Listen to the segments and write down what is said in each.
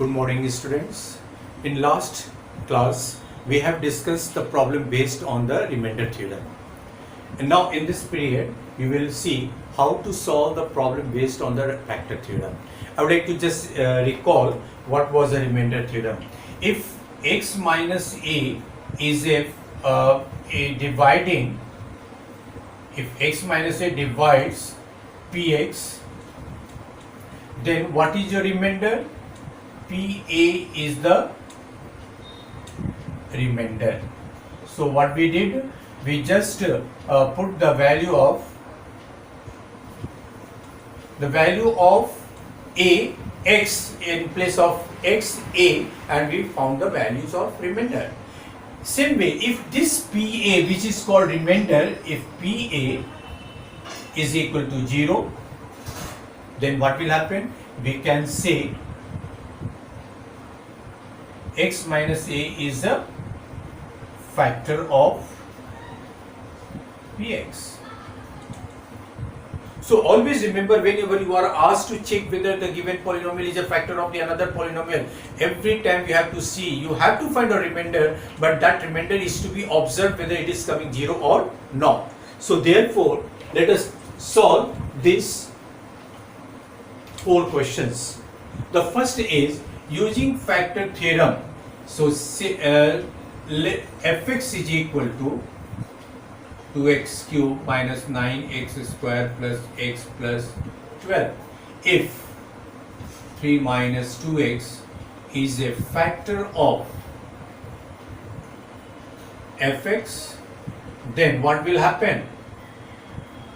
Good morning, students. In last class, we have discussed the problem based on the remainder theorem. And now in this period, we will see how to solve the problem based on the factor theorem. I would like to just recall what was the remainder theorem. If x minus a is a dividing, if x minus a divides px, then what is your remainder? PA is the remainder. So what we did, we just put the value of a x in place of x a, and we found the values of remainder. Same way, if this PA, which is called remainder, if PA is equal to 0, then what will happen? We can say x minus a is a factor of px. So always remember, whenever you are asked to check whether the given polynomial is a factor of the another polynomial, every time you have to see, you have to find a remainder, but that remainder is to be observed whether it is coming 0 or not. So therefore, let us solve these 4 questions. The first is using factor theorem. So fx is equal to 2x cube minus 9x square plus x plus 12. If 3 minus 2x is a factor of fx, then what will happen?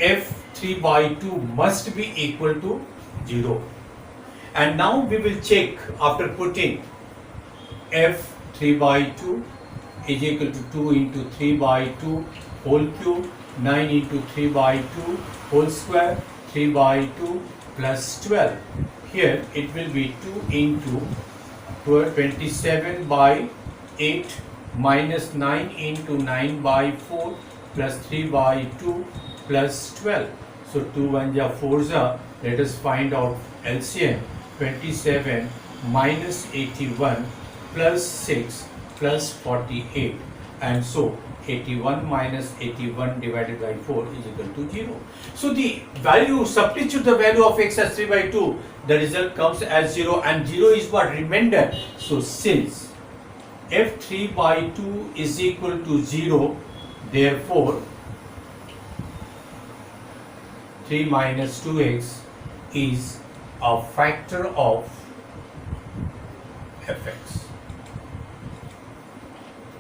f3 by 2 must be equal to 0. And now we will check after putting f3 by 2 is equal to 2 into 3 by 2 whole cube, 9 into 3 by 2 whole square, 3 by 2 plus 12. Here it will be 2 into 27 by 8 minus 9 into 9 by 4 plus 3 by 2 plus 12. So 2 1 ja 4 ja. Let us find out LCM. 27 minus 81 plus 6 plus 48, and so 81 minus 81 divided by 4 is equal to 0. So the value, substitute the value of x as 3 by 2, the result comes as 0, and 0 is what? Remainder. So since f3 by 2 is equal to 0, therefore 3 minus 2x is a factor of fx.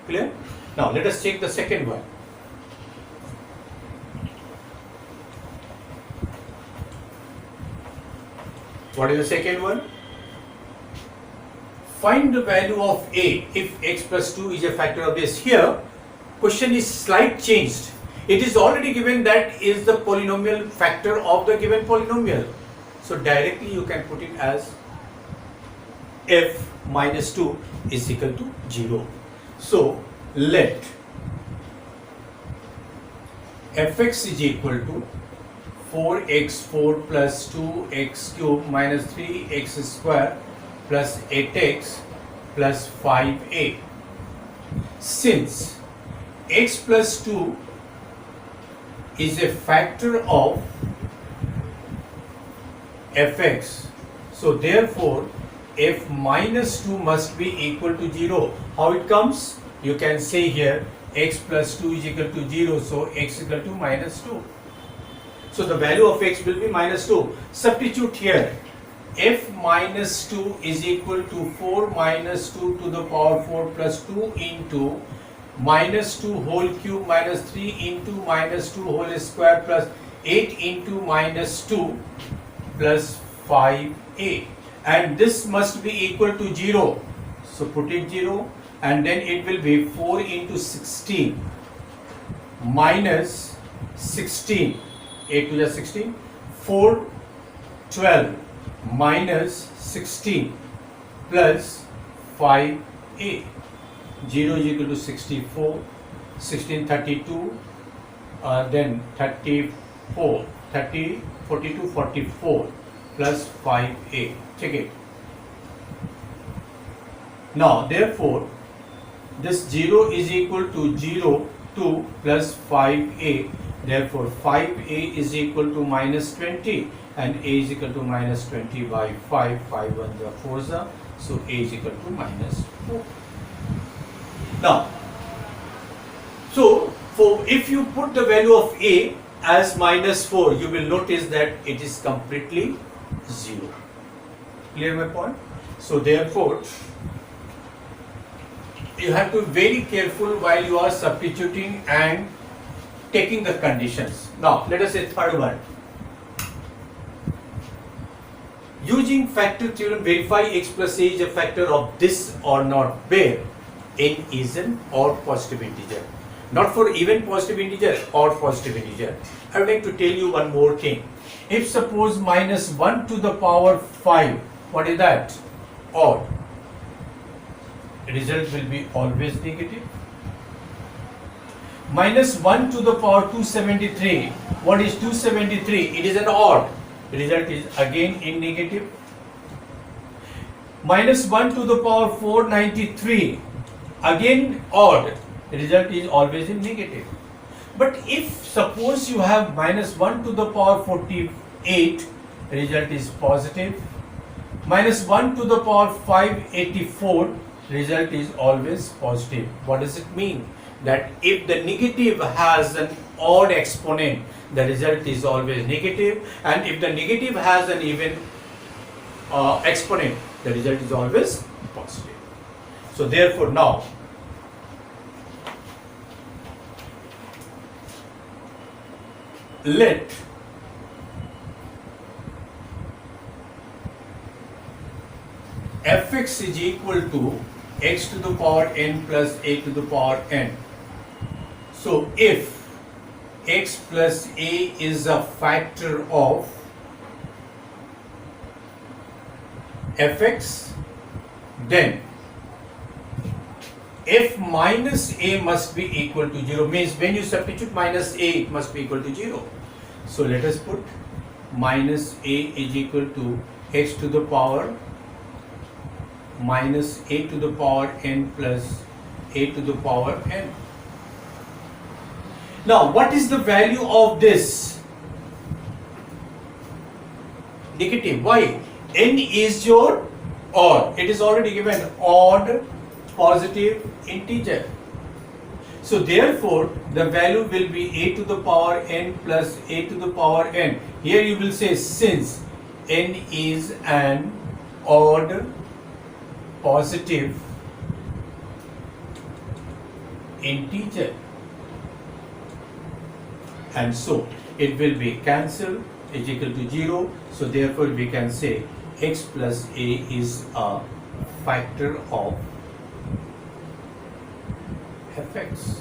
Clear? Now let us check the second one. What is the second one? Find the value of a if x plus 2 is a factor of this. Here, question is slight changed. It is already given that is the polynomial factor of the given polynomial. So directly you can put it as f minus 2 is equal to 0. So let fx is equal to 4x4 plus 2x cube minus 3x square plus 8x plus 5a. Since x plus 2 is a factor of fx, so therefore f minus 2 must be equal to 0. How it comes? You can say here x plus 2 is equal to 0, so x equal to minus 2. So the value of x will be minus 2. Substitute here. F minus 2 is equal to 4 minus 2 to the power 4 plus 2 into minus 2 whole cube minus 3 into minus 2 whole square plus 8 into minus 2 plus 5a. And this must be equal to 0. So put it 0, and then it will be 4 into 16 minus 16, 8 to the 16, 4, 12 minus 16 plus 5a. 0 is equal to 64, 16, 32, then 34, 30, 42, 44 plus 5a. Check it. Now therefore this 0 is equal to 0 2 plus 5a, therefore 5a is equal to minus 20 and a is equal to minus 20 by 5, 5 1 the 4 the, so a is equal to minus 4. Now so if you put the value of a as minus 4, you will notice that it is completely 0. Clear my point? So therefore you have to be very careful while you are substituting and taking the conditions. Now let us say third one. Using factor theorem, verify x plus a is a factor of this or not, where n is an odd positive integer. Not for even positive integer or positive integer. I would like to tell you one more thing. If suppose minus 1 to the power 5, what is that? Odd. Result will be always negative. Minus 1 to the power 273. What is 273? It is an odd. Result is again in negative. Minus 1 to the power 493. Again odd. Result is always in negative. But if suppose you have minus 1 to the power 48, result is positive. Minus 1 to the power 584, result is always positive. What does it mean? That if the negative has an odd exponent, the result is always negative, and if the negative has an even exponent, the result is always positive. So therefore now let fx is equal to x to the power n plus a to the power n. So if x plus a is a factor of fx, then f minus a must be equal to 0, means when you substitute minus a, it must be equal to 0. So let us put minus a is equal to x to the power minus a to the power n plus a to the power n. Now what is the value of this? Negative. Why? N is your odd. It is already given odd positive integer. So therefore the value will be a to the power n plus a to the power n. Here you will say since n is an odd positive integer, and so it will be cancelled, is equal to 0. So therefore we can say x plus a is a factor of fx.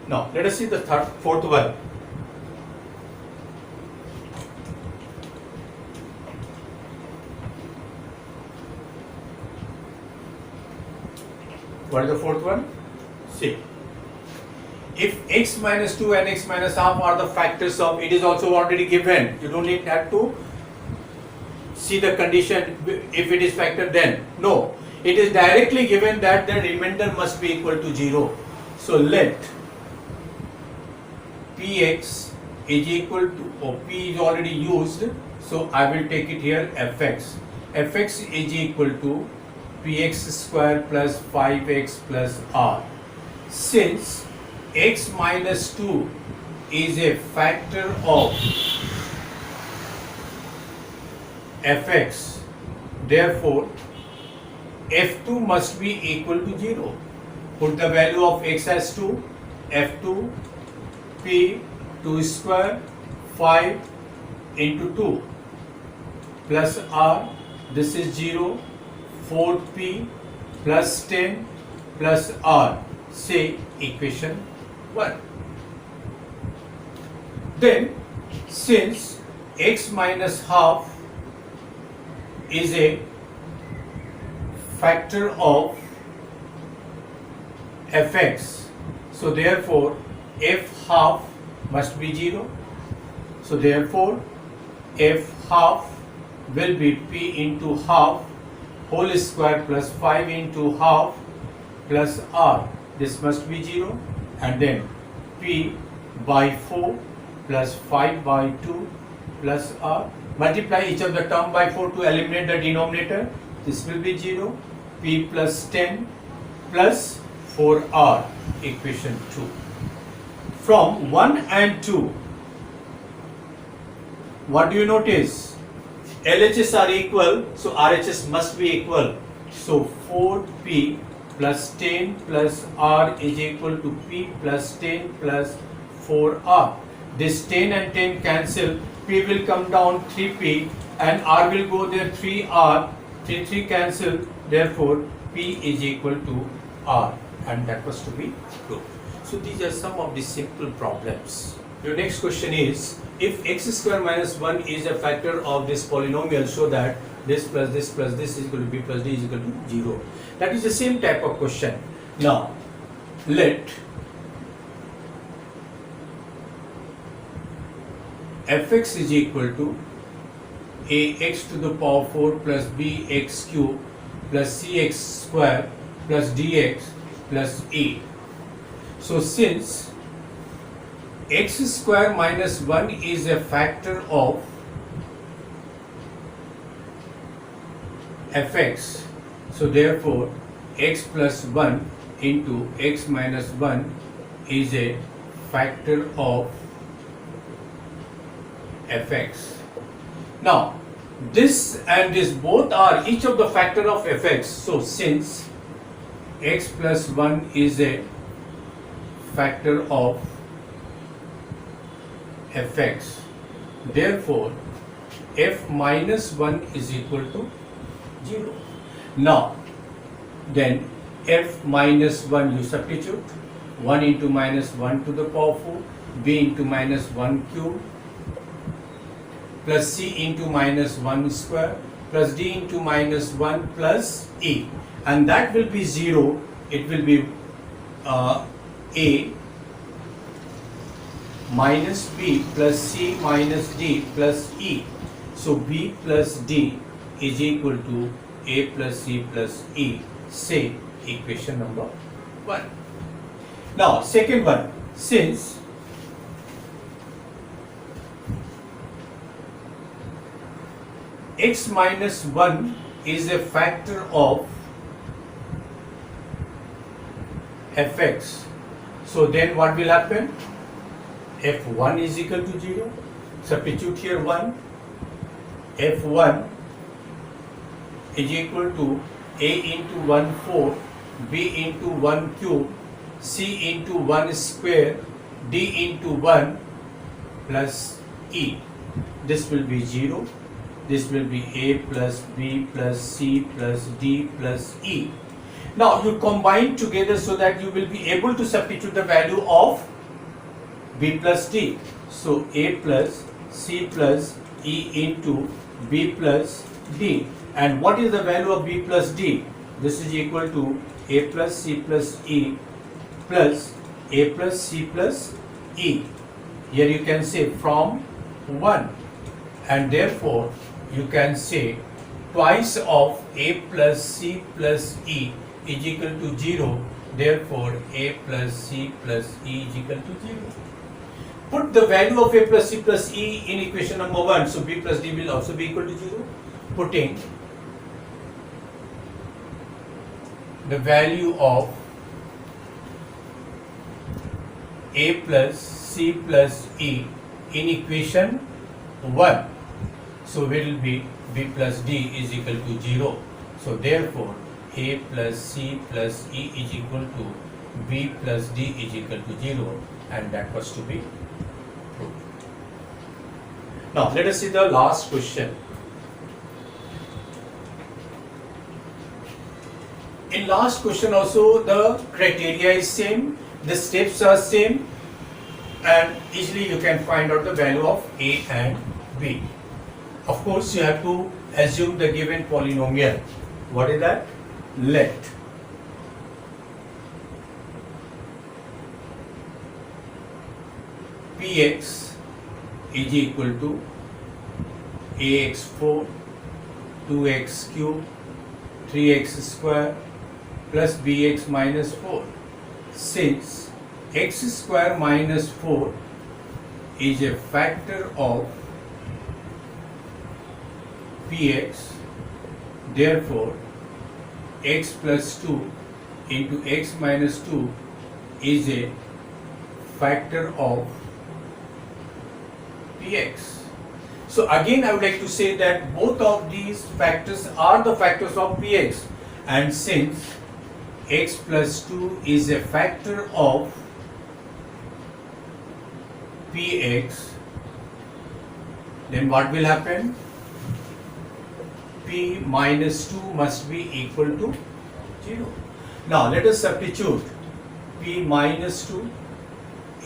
Now let us see the fourth one. What is the fourth one? See, if x minus 2 and x minus half are the factors of, it is also already given. You don't need that to see the condition if it is factored then. No, it is directly given that the remainder must be equal to 0. So let px is equal to, p is already used, so I will take it here fx. Fx is equal to px square plus 5x plus r. Since x minus 2 is a factor of fx, therefore f2 must be equal to 0. Put the value of x as 2, f2 p 2 square 5 into 2 plus r, this is 0, 4p plus 10 plus r, say equation 1. Then since x minus half is a factor of fx, so therefore f half must be 0. So therefore f half will be p into half whole square plus 5 into half plus r. This must be 0. And then p by 4 plus 5 by 2 plus r. Multiply each of the term by 4 to eliminate the denominator. This will be 0. P plus 10 plus 4r, equation 2. From 1 and 2, what do you notice? LHS are equal, so RHS must be equal. So 4p plus 10 plus r is equal to p plus 10 plus 4r. This 10 and 10 cancel, p will come down 3p and r will go there 3r, 3 cancel, therefore p is equal to r, and that was to be proved. So these are some of the simple problems. Your next question is, if x square minus 1 is a factor of this polynomial, show that this plus this plus this is equal to b plus d is equal to 0. That is the same type of question. Now, let fx is equal to ax to the power 4 plus bx cube plus cx square plus dx plus a. So since x square minus 1 is a factor of fx, so therefore x plus 1 into x minus 1 is a factor of fx. Now this and this both are each of the factor of fx. So since x plus 1 is a factor of fx, therefore f minus 1 is equal to 0. Now then f minus 1 you substitute, 1 into minus 1 to the power 4, b into minus 1 cube plus c into minus 1 square plus d into minus 1 plus a, and that will be 0. It will be a minus b plus c minus d plus e. So b plus d is equal to a plus c plus e. Say equation number 1. Now second one, since x minus 1 is a factor of fx, so then what will happen? f1 is equal to 0. Substitute here 1. f1 is equal to a into 1 4, b into 1 cube, c into 1 square, d into 1 plus e. This will be 0. This will be a plus b plus c plus d plus e. Now you combine together so that you will be able to substitute the value of b plus d. So a plus c plus e into b plus d. And what is the value of b plus d? This is equal to a plus c plus e plus a plus c plus e. Here you can say from 1, and therefore you can say twice of a plus c plus e is equal to 0. Therefore a plus c plus e is equal to 0. Put the value of a plus c plus e in equation number 1. So b plus d will also be equal to 0. Putting the value of a plus c plus e in equation 1. So it will be b plus d is equal to 0. So therefore a plus c plus e is equal to b plus d is equal to 0, and that was to be proved. Now let us see the last question. In last question also the criteria is same, the steps are same, and easily you can find out the value of a and b. Of course you have to assume the given polynomial. What is that? Let px is equal to ax4 2x cube 3x square plus bx minus 4. Since x square minus 4 is a factor of px, therefore x plus 2 into x minus 2 is a factor of px. So again I would like to say that both of these factors are the factors of px, and since x plus 2 is a factor of px, then what will happen? P minus 2 must be equal to 0. Now let us substitute p minus 2,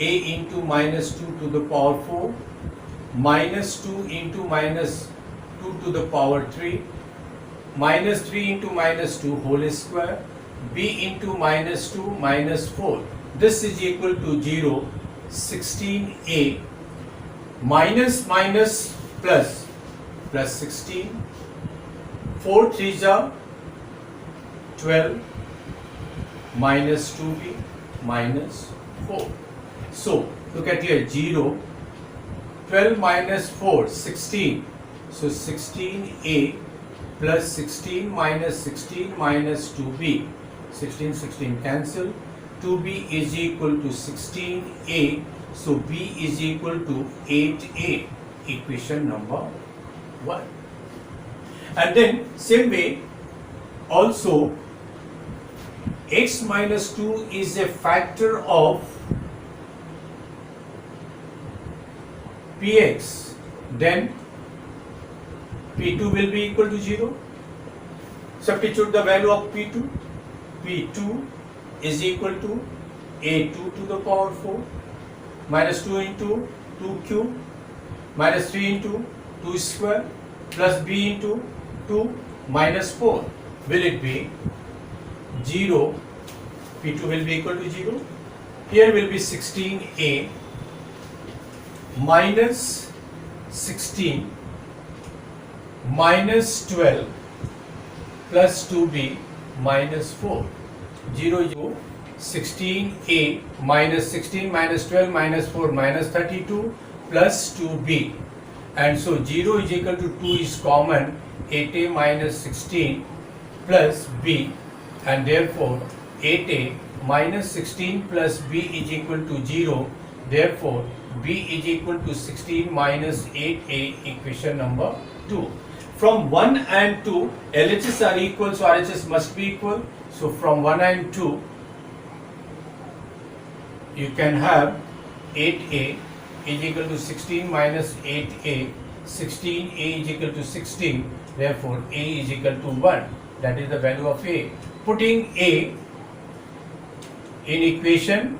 a into minus 2 to the power 4, minus 2 into minus 2 to the power 3, minus 3 into minus 2 whole square, b into minus 2 minus 4. This is equal to 0. 16a minus minus plus 16. 4 3s are 12 minus 2b minus 4. So look at here, 0, 12 minus 4, 16. So 16a plus 16 minus 16 minus 2b. 16 cancel. 2b is equal to 16a. So b is equal to 8a. Equation number 1. And then same way also x minus 2 is a factor of px, then p2 will be equal to 0. Substitute the value of p2. p2 is equal to a2 to the power 4 minus 2 into 2 cube minus 3 into 2 square plus b into 2 minus 4. Will it be 0? p2 will be equal to 0. Here will be 16a minus 16 minus 12 plus 2b minus 4. 0, 0, 16a minus 16 minus 12 minus 4 minus 32 plus 2b. And so 0 is equal to 2 is common, 8a minus 16 plus b, and therefore 8a minus 16 plus b is equal to 0. Therefore b is equal to 16 minus 8a, equation number 2. From 1 and 2, LHS are equal, so RHS must be equal. So from 1 and 2, you can have 8a is equal to 16 minus 8a. 16a is equal to 16. Therefore a is equal to 1. That is the value of a. Putting a in equation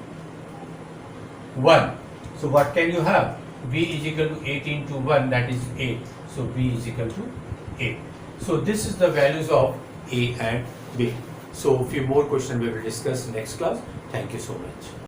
1. So what can you have? b is equal to 8 into 1, that is 8. So b is equal to 8. So this is the values of a and b. So a few more questions we will discuss next class. Thank you so much.